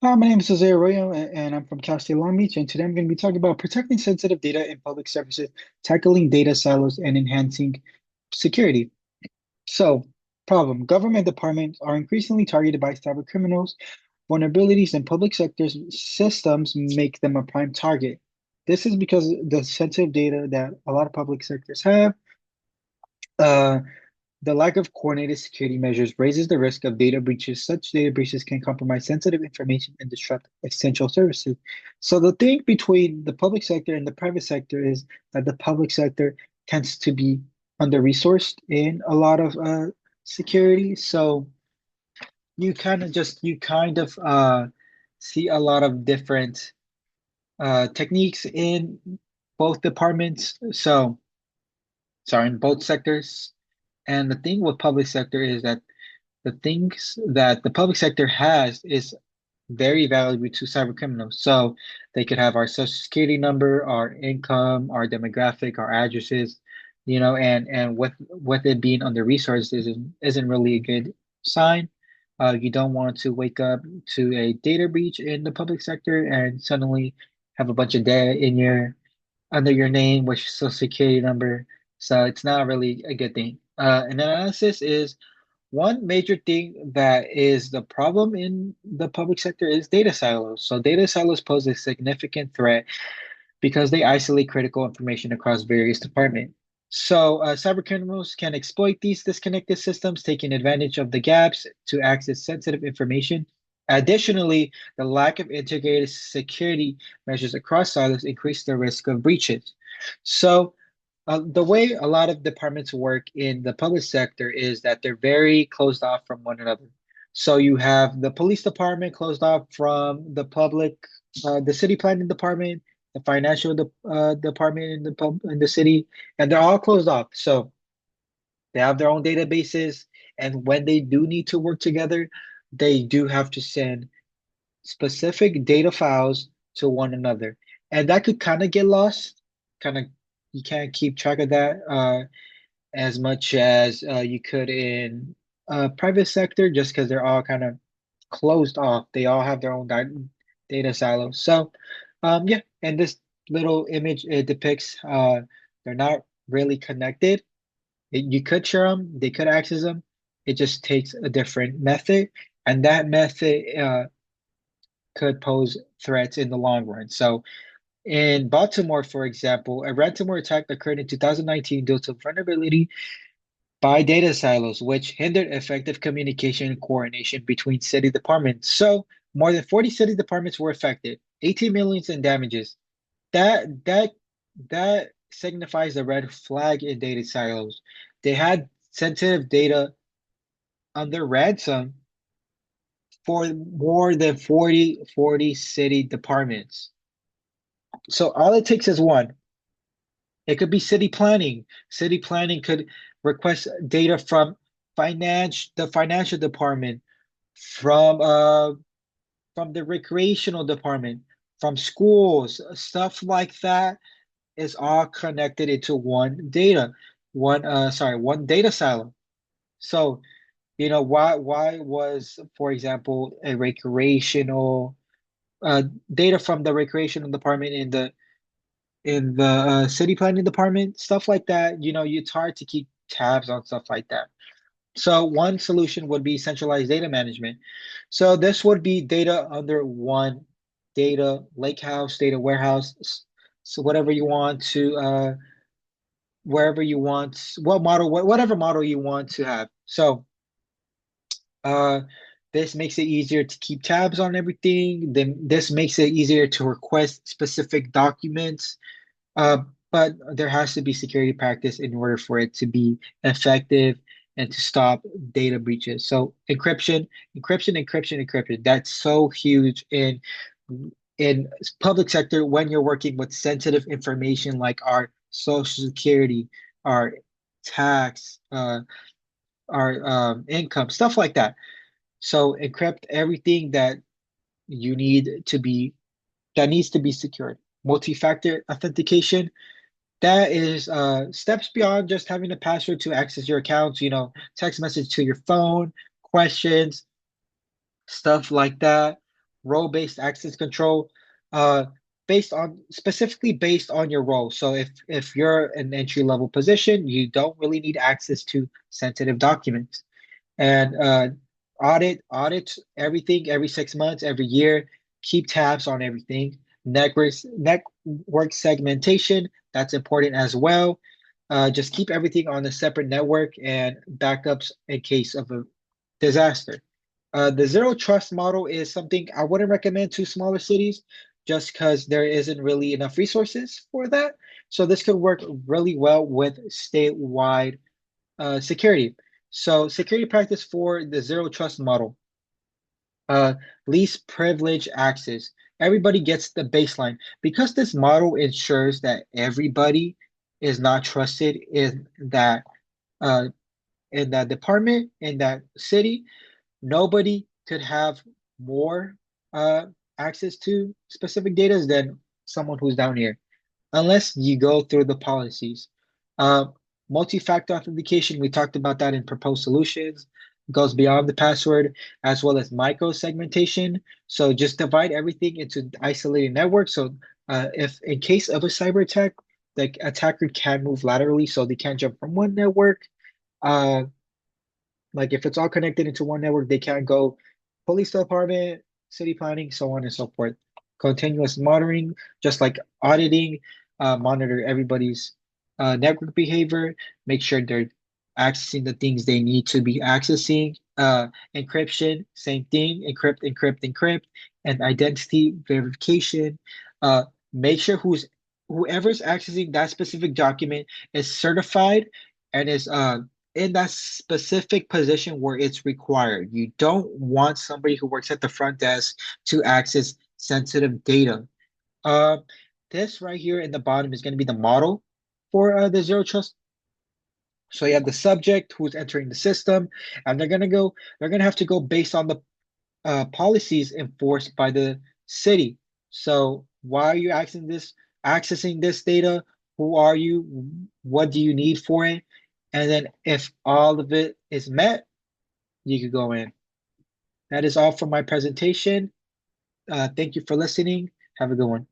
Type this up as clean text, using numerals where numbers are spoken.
Hi, my name is Arroyo, and I'm from Cal State Long Beach. And today I'm going to be talking about protecting sensitive data in public services, tackling data silos, and enhancing security. So, problem: government departments are increasingly targeted by cyber criminals. Vulnerabilities in public sector systems make them a prime target. This is because the sensitive data that a lot of public sectors have. Uh, the lack of coordinated security measures raises the risk of data breaches. Such data breaches can compromise sensitive information and disrupt essential services. So the thing between the public sector and the private sector is that the public sector tends to be under-resourced in a lot of security. So you kind of see a lot of different techniques in both departments. So sorry, in both sectors. And the thing with public sector is that the things that the public sector has is very valuable to cyber criminals. So they could have our social security number, our income, our demographic, our addresses, and with it being under resourced isn't really a good sign. You don't want to wake up to a data breach in the public sector and suddenly have a bunch of data in your under your name with your social security number. So it's not really a good thing. An analysis is one major thing that is the problem in the public sector is data silos. So data silos pose a significant threat because they isolate critical information across various departments. So cyber criminals can exploit these disconnected systems, taking advantage of the gaps to access sensitive information. Additionally, the lack of integrated security measures across silos increase the risk of breaches. So the way a lot of departments work in the public sector is that they're very closed off from one another. So you have the police department closed off from the city planning department, the financial department in the city, and they're all closed off. So they have their own databases, and when they do need to work together, they do have to send specific data files to one another. And that could kind of get lost. Kind of, you can't keep track of that as much as you could in private sector, just because they're all kind of closed off. They all have their own data silos. So, yeah, and this little image it depicts they're not really connected. You could share them, they could access them. It just takes a different method, and that method could pose threats in the long run. So in Baltimore, for example, a ransomware attack occurred in 2019 due to vulnerability by data silos, which hindered effective communication and coordination between city departments. So more than 40 city departments were affected, 18 millions in damages. That signifies a red flag in data silos. They had sensitive data under ransom for more than 40 city departments. So all it takes is one. It could be city planning. City planning could request data from the financial department, from from the recreational department, from schools, stuff like that is all connected into one data silo. So, why was, for example, a recreational uh data from the recreational department in the city planning department, stuff like that. It's hard to keep tabs on stuff like that. So one solution would be centralized data management. So this would be data under one data lakehouse, data warehouse. So whatever you want to, wherever you want, whatever model you want to have. So uh, this makes it easier to keep tabs on everything. Then this makes it easier to request specific documents. Uh, but there has to be security practice in order for it to be effective and to stop data breaches. So encryption. That's so huge in public sector when you're working with sensitive information like our social security, our tax, our income, stuff like that. So encrypt everything you need to be that needs to be secured. Multi-factor authentication, that is steps beyond just having a password to access your accounts, text message to your phone, questions, stuff like that. role-based access control, uh, based on specifically based on your role. So if you're an entry-level position, you don't really need access to sensitive documents. And audit everything every 6 months, every year. Keep tabs on everything. Network segmentation, that's important as well. Just keep everything on a separate network and backups in case of a disaster. The zero trust model is something I wouldn't recommend to smaller cities just because there isn't really enough resources for that. So this could work really well with statewide security. So security practice for the zero trust model. Uh, Least privilege access. Everybody gets the baseline. Because this model ensures that everybody is not trusted uh, in that department, in that city, nobody could have more uh, access to specific data than someone who's down here unless you go through the policies. Uh, Multi-factor authentication, we talked about that in proposed solutions, goes beyond the password as well as micro-segmentation. So just divide everything into isolated networks. So if in case of a cyber attack, the attacker can move laterally, so they can't jump from one network. Uh, like if it's all connected into one network, they can't go police department, city planning, so on and so forth. Continuous monitoring, just like auditing, monitor everybody's network behavior, make sure they're accessing the things they need to be accessing. Encryption, same thing, encrypt, and identity verification. Uh, Make sure whoever's accessing that specific document is certified and is in that specific position where it's required. You don't want somebody who works at the front desk to access sensitive data. Uh, this right here in the bottom is going to be the model for the zero trust. So you have the subject who's entering the system, and they're gonna have to go based on the policies enforced by the city. So why are you accessing this data? Who are you? What do you need for it? And then if all of it is met, you could go in. That is all for my presentation. Thank you for listening. Have a good one.